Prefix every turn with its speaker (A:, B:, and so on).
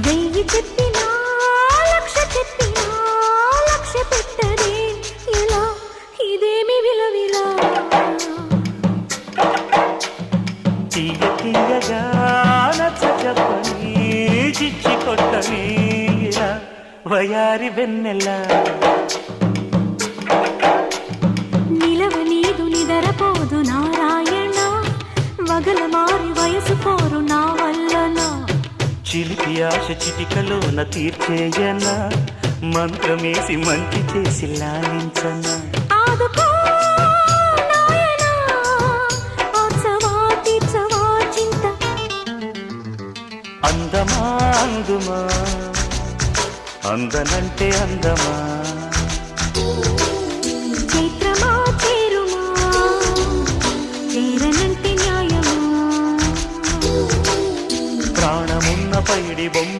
A: వెయ్యి చెప్పినా లక్ష చెప్పినా లక్ష్య పెట్టదే ఇలా ఇదేమి విలవిలా
B: తీయ తీయగా నచ్చ చెప్పని చిచ్చి కొట్టని ఇలా వయారి వెన్నెల
A: నిలవ నీదు నిదరపోదు నారాయణ వగల మారి వయసు పోరు నా వల్లన
B: చిలిపి ఆశ చిటికలోన తీర్చేయన మంత్రమేసి మంచి చేసి లాలించన
A: ఆదుకో నాయనా ఆచవా తీర్చవా చింత
B: అందమా అందుమా అందనంటే అందమా
A: చైత్రమా చేరుమా చేరనంటే న్యాయమా
B: ప్రాణమున్న పైడి బొమ్మ